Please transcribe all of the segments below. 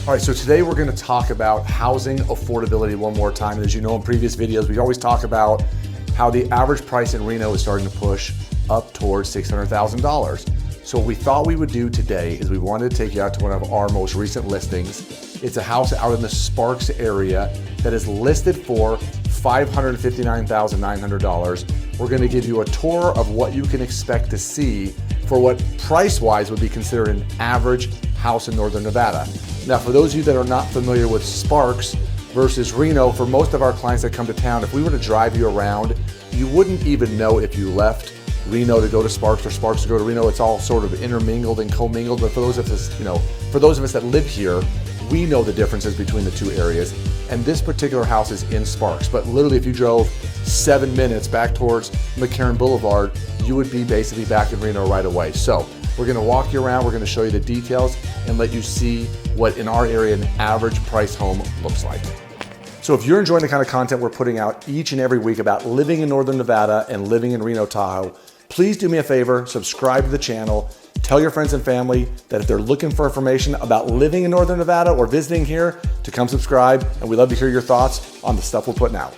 All right, so today we're going to talk about housing affordability one more time. And as you know, in previous videos, we always talk about how the average price in Reno is starting to push up towards $600,000. So what we thought we would do today is we wanted to take you out to one of our most recent listings. It's a house out in the Sparks area that is listed for $559,900. We're going to give you a tour of what you can expect to see for what price-wise would be considered an average house in Northern Nevada. Now, for those of you that are not familiar with Sparks versus Reno, for most of our clients that come to town, if we were to drive you around, you wouldn't even know if you left Reno to go to Sparks or Sparks to go to Reno. It's all sort of intermingled and commingled. But for those of us, for those of us that live here, we know the differences between the two areas. And this particular house is in Sparks. But literally, if you drove 7 minutes back towards McCarran Boulevard, you would be basically back in Reno right away. So we're gonna walk you around, we're gonna show you the details and let you see what in our area an average price home looks like. So if you're enjoying the kind of content we're putting out each and every week about living in Northern Nevada and living in Reno Tahoe, please do me a favor, subscribe to the channel, tell your friends and family that if they're looking for information about living in Northern Nevada or visiting here, to come subscribe, and we'd love to hear your thoughts on the stuff we're putting out.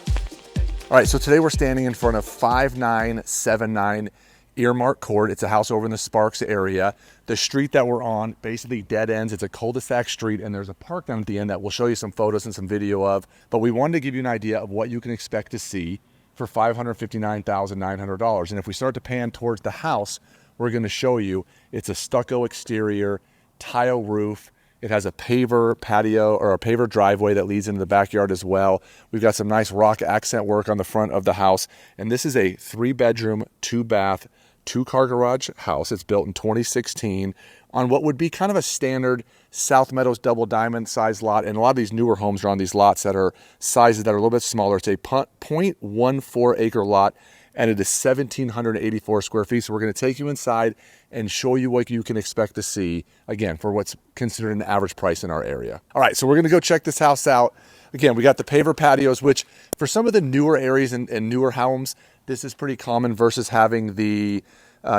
All right, so today we're standing in front of 5979 Earmark Court. It's a house over in the Sparks area. The street that we're on basically dead ends. It's a cul-de-sac street, and there's a park down at the end that we'll show you some photos and some video of. But we wanted to give you an idea of what you can expect to see for $559,900. And if we start to pan towards the house, we're going to show you it's a stucco exterior, tile roof. It has a paver patio or a paver driveway that leads into the backyard as well. We've got some nice rock accent work on the front of the house. And this is a 3-bedroom, 2-bath, 2-car garage house. It's built in 2016 on what would be kind of a standard South Meadows double diamond size lot. And a lot of these newer homes are on these lots that are sizes that are a little bit smaller. It's a 0.14 acre lot, and it is 1,784 square feet. So we're going to take you inside and show you what you can expect to see, again, for what's considered an average price in our area. All right, so we're going to go check this house out. Again, we got the paver patios, which for some of the newer areas and newer homes, this is pretty common versus having the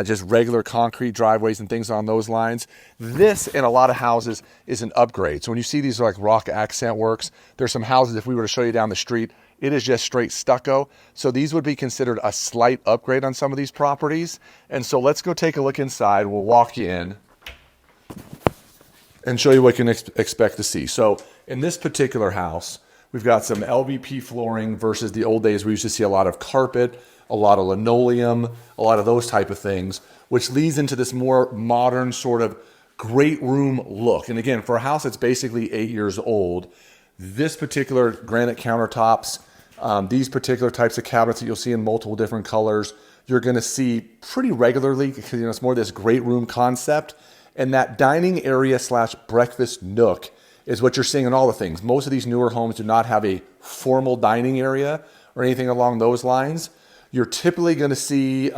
just regular concrete driveways and things on those lines. This, in a lot of houses, is an upgrade. So when you see these like rock accent works, there's some houses, if we were to show you down the street, it is just straight stucco. So these would be considered a slight upgrade on some of these properties. And so let's go take a look inside. We'll walk you in and show you what you can expect to see. So in this particular house, we've got some LVP flooring versus the old days we used to see a lot of carpet, a lot of linoleum, a lot of those type of things, which leads into this more modern sort of great room look. And again, for a house that's basically 8 years old, this particular granite countertops, these particular types of cabinets that you'll see in multiple different colors, you're going to see pretty regularly because it's more this great room concept. And that dining area / breakfast nook is what you're seeing in all the things. Most of these newer homes do not have a formal dining area or anything along those lines. You're typically going to see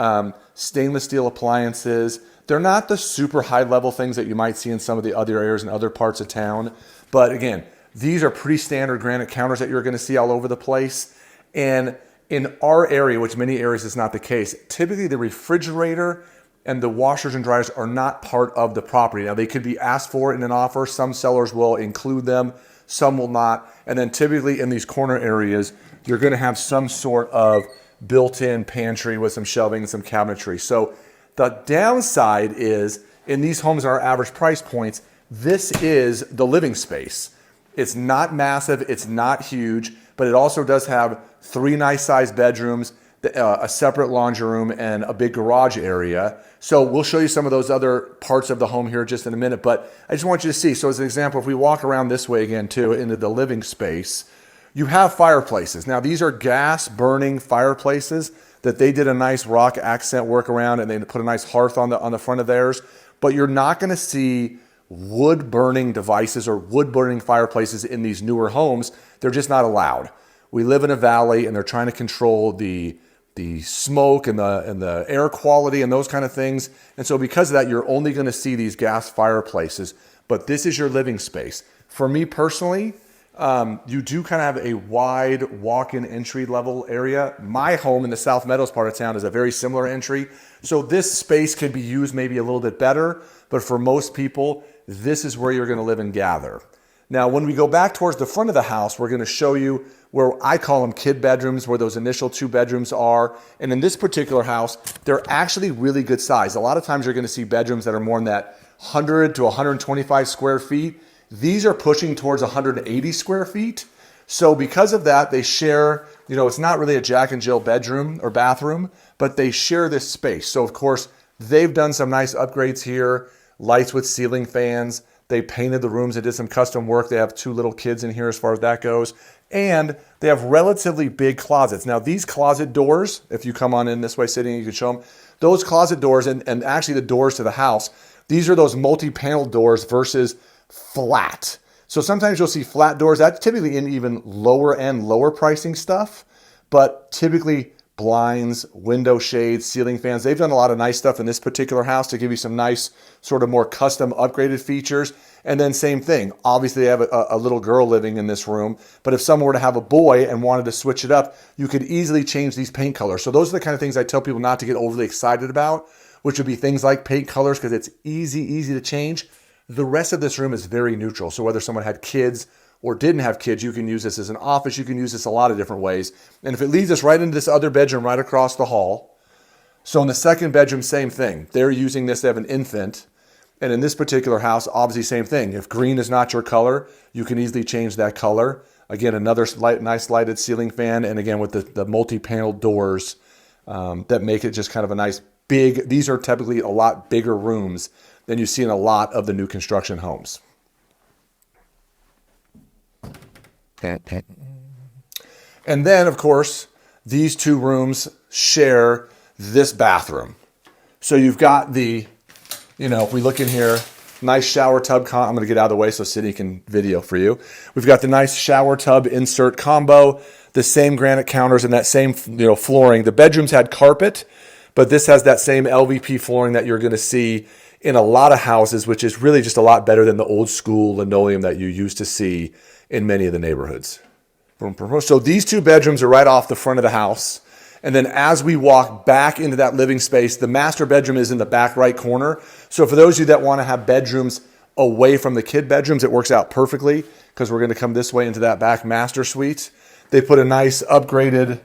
stainless steel appliances. They're not the super high level things that you might see in some of the other areas in other parts of town. But again, these are pretty standard granite counters that you're going to see all over the place. And in our area, which many areas is not the case, typically the refrigerator and the washers and dryers are not part of the property. Now, they could be asked for in an offer. Some sellers will include them, some will not. And then typically in these corner areas, you're going to have some sort of built-in pantry with some shelving and some cabinetry. So the downside is in these homes, our average price points, this is the living space. It's not massive, it's not huge, but it also does have 3 nice sized bedrooms, a separate laundry room, and a big garage area. So we'll show you some of those other parts of the home here just in a minute, but I just want you to see. So as an example, if we walk around this way again too, into the living space, you have fireplaces. Now these are gas burning fireplaces that they did a nice rock accent work around, and they put a nice hearth on the front of theirs, but you're not gonna see wood burning devices or wood burning fireplaces in these newer homes. They're just not allowed. We live in a valley and they're trying to control the smoke and the air quality and those kind of things. And so because of that, you're only going to see these gas fireplaces, but this is your living space. For me personally, you do kind of have a wide walk-in entry level area. My home in the South Meadows part of town is a very similar entry. So this space could be used maybe a little bit better, but for most people, this is where you're going to live and gather. Now, when we go back towards the front of the house, we're going to show you where I call them kid bedrooms, where those initial 2 bedrooms are. And in this particular house, they're actually really good size. A lot of times you're going to see bedrooms that are more than that 100 to 125 square feet. These are pushing towards 180 square feet. So because of that, they share, it's not really a Jack and Jill bedroom or bathroom, but they share this space. So of course, they've done some nice upgrades here, lights with ceiling fans. They painted the rooms. They did some custom work. They have 2 little kids in here as far as that goes. And they have relatively big closets. Now these closet doors, if you come on in this way sitting, you can show them. Those closet doors and actually the doors to the house, these are those multi-panel doors versus flat. So sometimes you'll see flat doors. That's typically in even lower end, lower pricing stuff. But typically blinds, window shades, ceiling fans. They've done a lot of nice stuff in this particular house to give you some nice sort of more custom upgraded features. And then same thing. Obviously they have a little girl living in this room. But if someone were to have a boy and wanted to switch it up, you could easily change these paint colors. So those are the kind of things I tell people not to get overly excited about, which would be things like paint colors because it's easy to change. The rest of this room is very neutral. So whether someone had kids or didn't have kids, you can use this as an office. You can use this a lot of different ways. And if it leads us right into this other bedroom right across the hall. So in the second bedroom, same thing. They're using this to have an infant. And in this particular house, obviously same thing. If green is not your color, you can easily change that color. Again, another nice lighted ceiling fan. And again, with the multi-panel doors that make it just kind of a nice big, these are typically a lot bigger rooms than you see in a lot of the new construction homes. And then, of course, these 2 rooms share this bathroom. So you've got the, if we look in here, nice shower tub. I'm going to get out of the way so Sydney can video for you. We've got the nice shower tub insert combo, the same granite counters and that same, flooring. The bedrooms had carpet, but this has that same LVP flooring that you're going to see in a lot of houses, which is really just a lot better than the old school linoleum that you used to see in many of the neighborhoods. So these 2 bedrooms are right off the front of the house. And then as we walk back into that living space, the master bedroom is in the back right corner. So for those of you that want to have bedrooms away from the kid bedrooms, it works out perfectly because we're going to come this way into that back master suite. They put a nice upgraded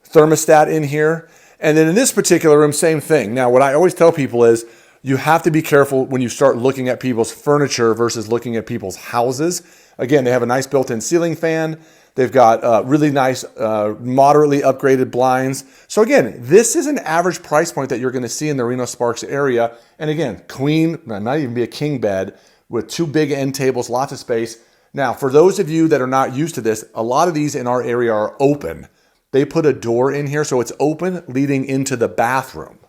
thermostat in here. And then in this particular room, same thing. Now, what I always tell people is you have to be careful when you start looking at people's furniture versus looking at people's houses. Again, they have a nice built-in ceiling fan. They've got really nice, moderately upgraded blinds. So again, this is an average price point that you're going to see in the Reno-Sparks area. And again, queen, might even be a king bed with 2 big end tables, lots of space. Now, for those of you that are not used to this, a lot of these in our area are open. They put a door in here, so it's open leading into the bathroom.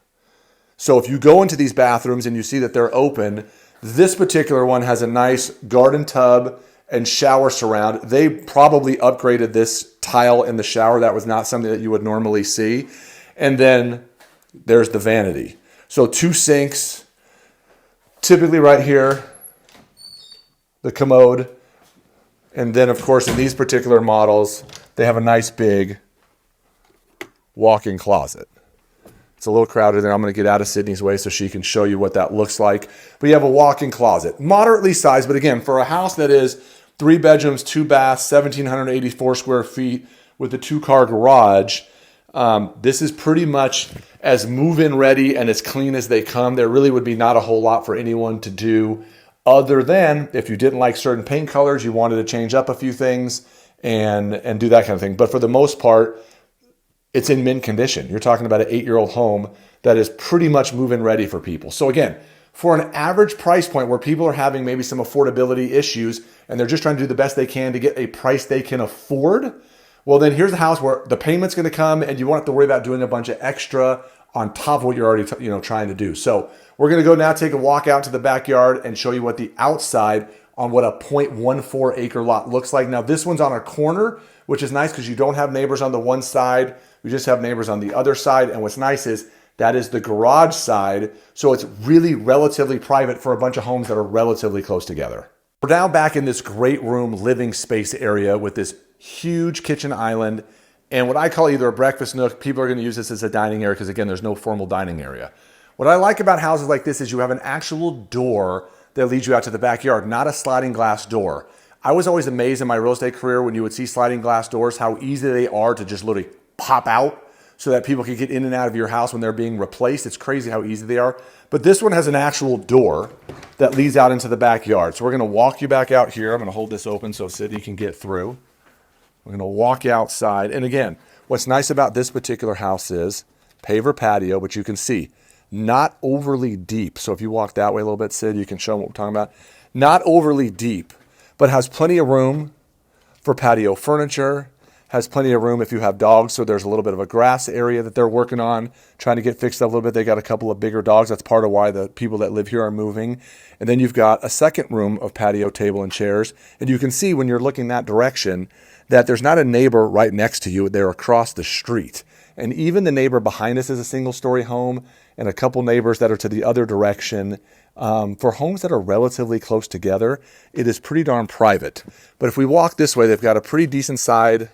So if you go into these bathrooms and you see that they're open, this particular one has a nice garden tub and shower surround. They probably upgraded this tile in the shower. That was not something that you would normally see. And then there's the vanity. So 2 sinks, typically right here, the commode. And then of course in these particular models, they have a nice big walk-in closet. It's a little crowded there. I'm going to get out of Sydney's way so she can show you what that looks like. But you have a walk-in closet, moderately sized, but again, for a house that is 3 bedrooms, 2 baths, 1,784 square feet with a 2-car garage, this is pretty much as move-in ready and as clean as they come. There really would be not a whole lot for anyone to do other than if you didn't like certain paint colors, you wanted to change up a few things and do that kind of thing. But for the most part, it's in mint condition. You're talking about an 8-year-old home that is pretty much move-in ready for people. So again, for an average price point where people are having maybe some affordability issues and they're just trying to do the best they can to get a price they can afford, well then here's a house where the payment's going to come and you won't have to worry about doing a bunch of extra on top of what you're already trying to do. So we're going to go now take a walk out to the backyard and show you what the outside on what a 0.14 acre lot looks like. Now this one's on a corner, which is nice because you don't have neighbors on the one side. You just have neighbors on the other side. And what's nice is that is the garage side. So it's really relatively private for a bunch of homes that are relatively close together. We're now back in this great room living space area with this huge kitchen island and what I call either a breakfast nook. People are going to use this as a dining area because again, there's no formal dining area. What I like about houses like this is you have an actual door that leads you out to the backyard, not a sliding glass door. I was always amazed in my real estate career when you would see sliding glass doors, how easy they are to just literally pop out so that people can get in and out of your house when they're being replaced. It's crazy how easy they are. But this one has an actual door that leads out into the backyard. So we're gonna walk you back out here. I'm gonna hold this open so Sydney can get through. We're gonna walk you outside. And again, what's nice about this particular house is paver patio, but you can see not overly deep. So if you walk that way a little bit, Sid, you can show them what we're talking about. Not overly deep, but has plenty of room for patio furniture, has plenty of room if you have dogs. So there's a little bit of a grass area that they're working on, trying to get fixed up a little bit. They got a couple of bigger dogs. That's part of why the people that live here are moving. And then you've got a second room of patio table and chairs. And you can see when you're looking that direction that there's not a neighbor right next to you. They're across the street. And even the neighbor behind us is a single-story home, and a couple neighbors that are to the other direction. For homes that are relatively close together, it is pretty darn private. But if we walk this way, they've got a pretty decent side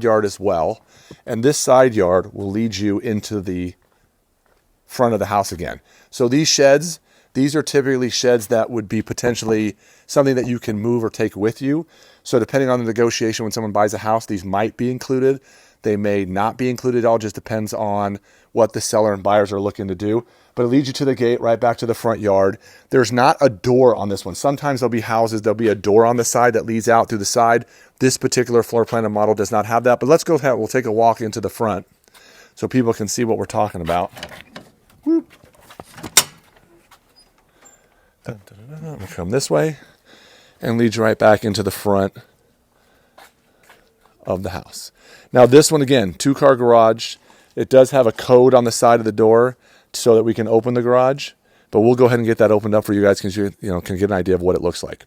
yard as well. And this side yard will lead you into the front of the house again. So these sheds, these are typically sheds that would be potentially something that you can move or take with you. So depending on the negotiation, when someone buys a house, these might be included. They may not be included. It all just depends on what the seller and buyers are looking to do. But it leads you to the gate, right back to the front yard. There's not a door on this one. Sometimes there'll be houses, there'll be a door on the side that leads out through the side. This particular floor plan and model does not have that. But let's go ahead, we'll take a walk into the front so people can see what we're talking about. Whoop. I'm gonna come this way and lead you right back into the front of the house. Now this one, again, 2-car garage. It does have a code on the side of the door so that we can open the garage, but we'll go ahead and get that opened up for you guys because you can get an idea of what it looks like.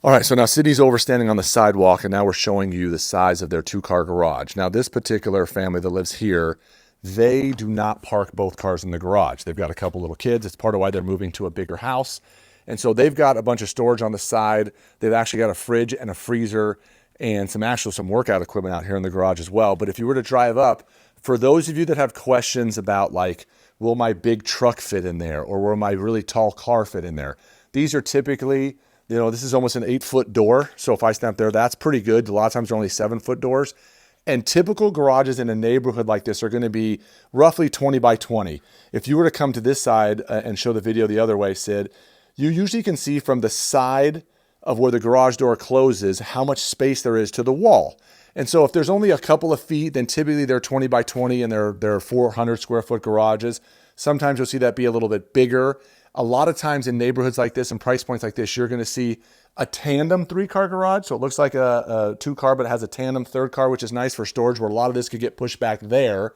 All right, so now Sydney's over standing on the sidewalk, and now we're showing you the size of their 2-car garage. Now this particular family that lives here, they do not park both cars in the garage. They've got a couple little kids. It's part of why they're moving to a bigger house. And so they've got a bunch of storage on the side. They've actually got a fridge and a freezer and some workout equipment out here in the garage as well. But if you were to drive up, for those of you that have questions about like, will my big truck fit in there? Or will my really tall car fit in there? These are typically, this is almost an 8-foot door. So if I stand up there, that's pretty good. A lot of times they're only 7-foot doors. And typical garages in a neighborhood like this are going to be roughly 20 by 20. If you were to come to this side and show the video the other way, Sid, you usually can see from the side of where the garage door closes how much space there is to the wall. And so if there's only a couple of feet, then typically they're 20 by 20 and they're 400 square foot garages. Sometimes you'll see that be a little bit bigger. A lot of times in neighborhoods like this and price points like this, you're going to see a tandem 3-car garage. So it looks like a 2-car, but it has a tandem 3rd car, which is nice for storage, where a lot of this could get pushed back there.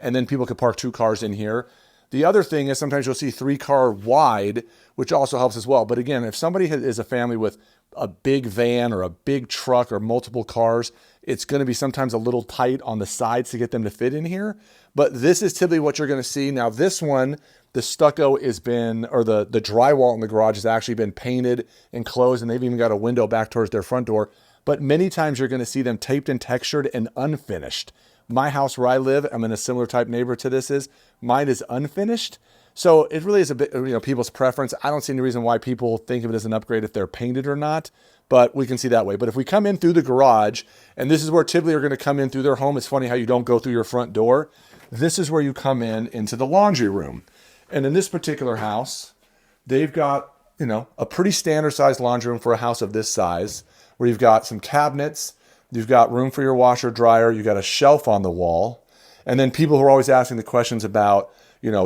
And then people could park 2 cars in here. The other thing is sometimes you'll see 3-car wide, which also helps as well. But again, if somebody is a family with a big van or a big truck or multiple cars, it's going to be sometimes a little tight on the sides to get them to fit in here. But this is typically what you're going to see. Now this one, the stucco has been, or the drywall in the garage has actually been painted and closed, and they've even got a window back towards their front door. But many times you're going to see them taped and textured and unfinished. My house where I live, I'm in a similar type neighborhood to this is, mine is unfinished. So it really is a bit, people's preference. I don't see any reason why people think of it as an upgrade if they're painted or not, but we can see that way. But if we come in through the garage, and this is where typically you're going to come in through their home. It's funny how you don't go through your front door. This is where you come in into the laundry room. And in this particular house, they've got, a pretty standard sized laundry room for a house of this size, where you've got some cabinets, you've got room for your washer dryer, you've got a shelf on the wall. And then people who are always asking the questions about,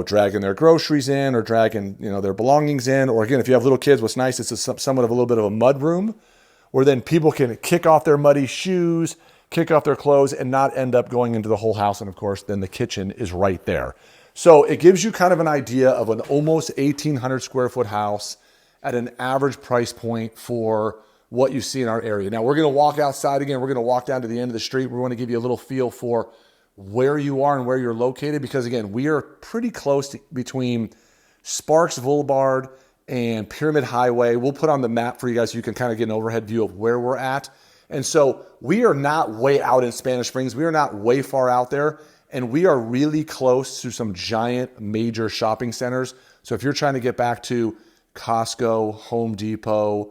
dragging their groceries in or dragging, their belongings in. Or again, if you have little kids, what's nice is it's somewhat of a little bit of a mud room where then people can kick off their muddy shoes, kick off their clothes, and not end up going into the whole house. And of course, then the kitchen is right there. So it gives you kind of an idea of an almost 1,800 square foot house at an average price point for what you see in our area. Now we're going to walk outside again. We're going to walk down to the end of the street. We want to give you a little feel for where you are and where you're located, because again, we are pretty close between Sparks Boulevard and Pyramid Highway. We'll put on the map for you guys so you can kind of get an overhead view of where we're at. And so we are not way out in Spanish Springs. We are not way far out there. And we are really close to some giant major shopping centers. So if you're trying to get back to Costco, Home Depot,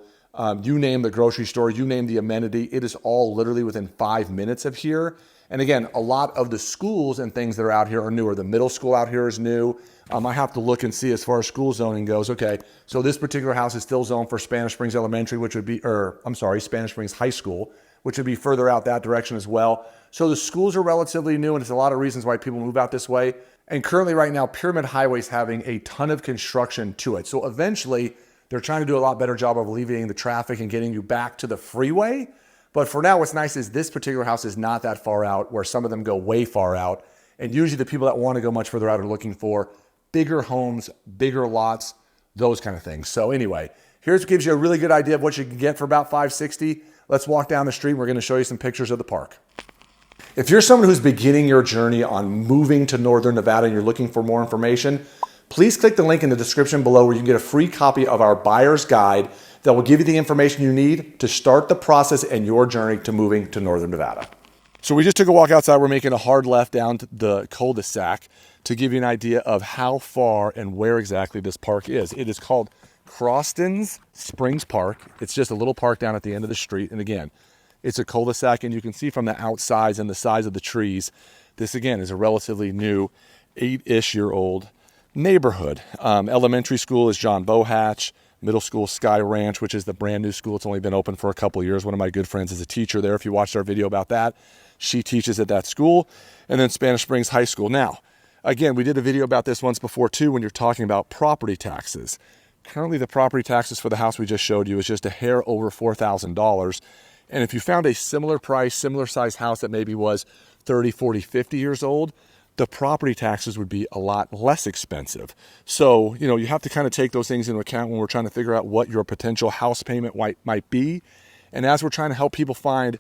you name the grocery store, you name the amenity, it is all literally within 5 minutes of here. And again, a lot of the schools and things that are out here are newer. The middle school out here is new. I have to look and see as far as school zoning goes. Okay, so this particular house is still zoned for Spanish Springs Elementary, which would be, Spanish Springs High School, which would be further out that direction as well. So the schools are relatively new, and it's a lot of reasons why people move out this way. And currently right now, Pyramid Highway is having a ton of construction to it. So eventually, they're trying to do a lot better job of alleviating the traffic and getting you back to the freeway. But for now, what's nice is this particular house is not that far out, where some of them go way far out. And usually the people that want to go much further out are looking for bigger homes, bigger lots, those kind of things. So anyway, here's what gives you a really good idea of what you can get for about $560. Let's walk down the street. We're going to show you some pictures of the park. If you're someone who's beginning your journey on moving to Northern Nevada and you're looking for more information, please click the link in the description below where you can get a free copy of our buyer's guide that will give you the information you need to start the process and your journey to moving to Northern Nevada. So we just took a walk outside. We're making a hard left down to the cul-de-sac to give you an idea of how far and where exactly this park is. It is called Croston's Springs Park. It's just a little park down at the end of the street. And again, it's a cul-de-sac, and you can see from the outsides and the size of the trees, this again is a relatively new 8-ish-year-old neighborhood. Elementary school is John Bohatch. Middle school, Sky Ranch, which is the brand new school. It's only been open for a couple of years. One of my good friends is a teacher there. If you watched our video about that, she teaches at that school. And then Spanish Springs High School. Now, again, we did a video about this once before too, when you're talking about property taxes. Currently, the property taxes for the house we just showed you is just a hair over $4,000. And if you found a similar price, similar size house that maybe was 30, 40, 50 years old, the property taxes would be a lot less expensive. So, you have to kind of take those things into account when we're trying to figure out what your potential house payment might be. And as we're trying to help people find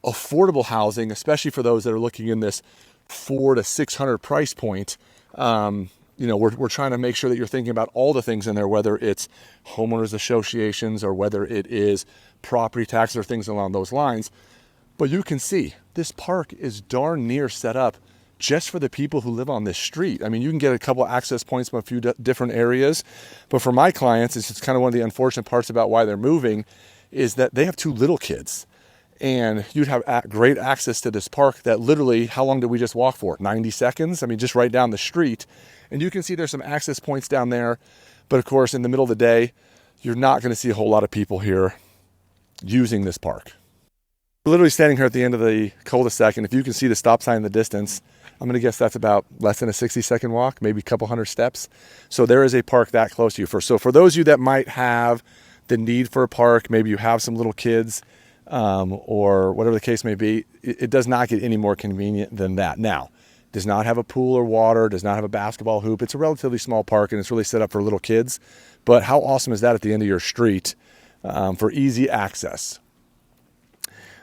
affordable housing, especially for those that are looking in this $400 to $600 price point, we're trying to make sure that you're thinking about all the things in there, whether it's homeowners associations or whether it is property taxes or things along those lines. But you can see this park is darn near set up just for the people who live on this street. I mean, you can get a couple access points from a few different areas, but for my clients, it's kind of one of the unfortunate parts about why they're moving is that they have 2 little kids, and you'd have great access to this park that literally, how long did we just walk for? 90 seconds? I mean, just right down the street. And you can see there's some access points down there, but of course, in the middle of the day, you're not going to see a whole lot of people here using this park. We're literally standing here at the end of the cul-de-sac, and if you can see the stop sign in the distance, I'm going to guess that's about less than a 60-second walk, maybe a couple hundred steps. So there is a park that close to you. So for those of you that might have the need for a park, maybe you have some little kids or whatever the case may be, it does not get any more convenient than that. Now, it does not have a pool or water, does not have a basketball hoop. It's a relatively small park, and it's really set up for little kids. But how awesome is that at the end of your street for easy access?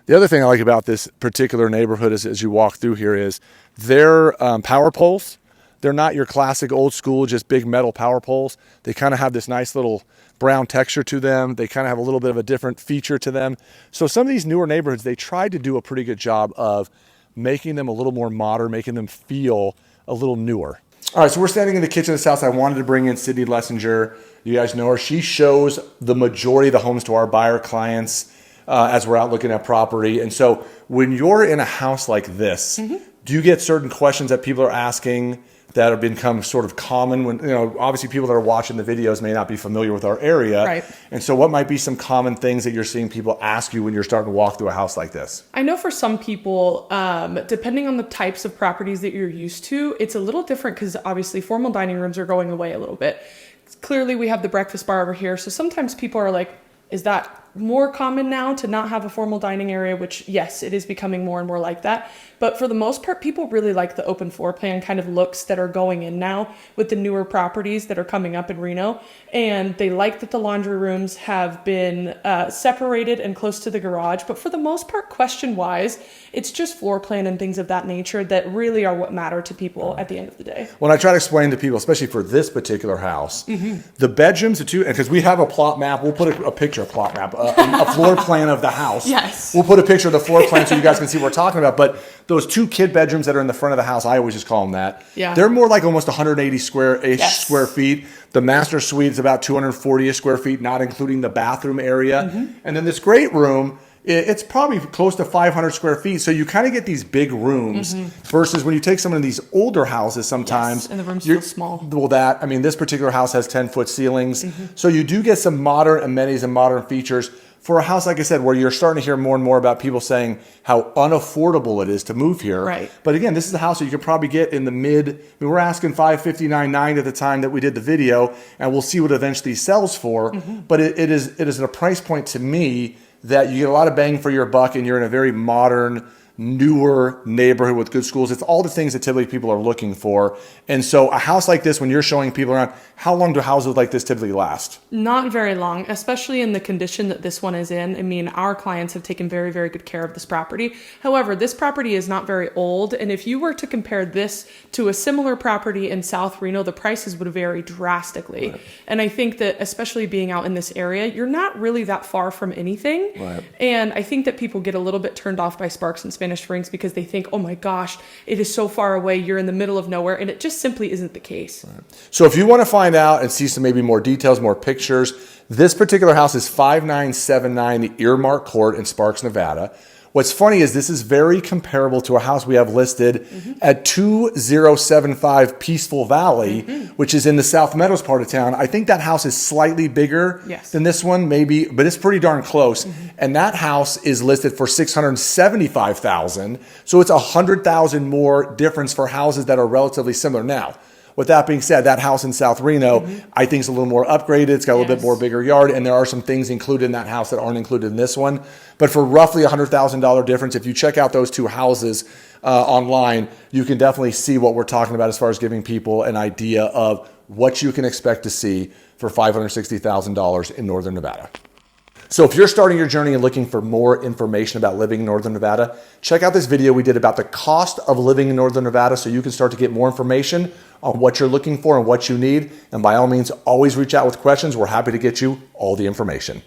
The other thing I like about this particular neighborhood as you walk through here is their power poles. They're not your classic old school, just big metal power poles. They kind of have this nice little brown texture to them. They kind of have a little bit of a different feature to them. So some of these newer neighborhoods, they tried to do a pretty good job of making them a little more modern, making them feel a little newer. All right, so we're standing in the kitchen of this house. I wanted to bring in Sydney Lessinger. You guys know her. She shows the majority of the homes to our buyer clients as we're out looking at property. And so when you're in a house like this, do you get certain questions that people are asking that have become sort of common when, obviously people that are watching the videos may not be familiar with our area. Right. And so what might be some common things that you're seeing people ask you when you're starting to walk through a house like this? I know for some people, depending on the types of properties that you're used to, it's a little different because obviously formal dining rooms are going away a little bit. Clearly we have the breakfast bar over here. So sometimes people are like, is that more common now to not have a formal dining area? Which, yes, it is becoming more and more like that. But for the most part, people really like the open floor plan kind of looks that are going in now with the newer properties that are coming up in Reno. And they like that the laundry rooms have been separated and close to the garage. But for the most part, question-wise, it's just floor plan and things of that nature that really are what matter to people at the end of the day. When I try to explain to people, especially for this particular house, the bedrooms, because we have a plot map, we'll put a picture, a plot map, a floor plan of the house. Yes. We'll put a picture of the floor plan so you guys can see what we're talking about. But those 2 kid bedrooms that are in the front of the house, I always just call them that. Yeah. They're more like almost 180 square Yes. feet. The master suite is about 240 square feet, not including the bathroom area. And then this great room, it's probably close to 500 square feet. So you kind of get these big rooms versus when you take some of these older houses sometimes. Yes, and the rooms feel small. Well, this particular house has 10-foot ceilings. So you do get some modern amenities and modern features for a house, like I said, where you're starting to hear more and more about people saying how unaffordable it is to move here. Right. But again, this is a house that you could probably get in the we were asking $559,900 at the time that we did the video, and we'll see what eventually sells for. But it is at a price point to me that you get a lot of bang for your buck, and you're in a very modern, newer neighborhood with good schools. It's all the things that typically people are looking for. And so a house like this, when you're showing people around, how long do houses like this typically last? Not very long, especially in the condition that this one is in. I mean, our clients have taken very, very good care of this property. However, this property is not very old. And if you were to compare this to a similar property in South Reno, the prices would vary drastically. Right. And I think that especially being out in this area, you're not really that far from anything. Right. And I think that people get a little bit turned off by Sparks and Spanish Springs because they think, oh my gosh, it is so far away. You're in the middle of nowhere. And it just simply isn't the case. Right. So if you want to find out and see some maybe more details, more pictures, this particular house is 5979 Earmark Court in Sparks, Nevada. What's funny is this is very comparable to a house we have listed at 2075 Peaceful Valley, which is in the South Meadows part of town. I think that house is slightly bigger than this one, maybe, but it's pretty darn close. And that house is listed for $675,000. So it's $100,000 more difference for houses that are relatively similar. Now, with that being said, that house in South Reno, I think is a little more upgraded. It's got a little bit more bigger yard, and there are some things included in that house that aren't included in this one. But for roughly $100,000 difference, if you check out those 2 houses online, you can definitely see what we're talking about as far as giving people an idea of what you can expect to see for $560,000 in Northern Nevada. So if you're starting your journey and looking for more information about living in Northern Nevada, check out this video we did about the cost of living in Northern Nevada so you can start to get more information on what you're looking for and what you need. And by all means, always reach out with questions. We're happy to get you all the information.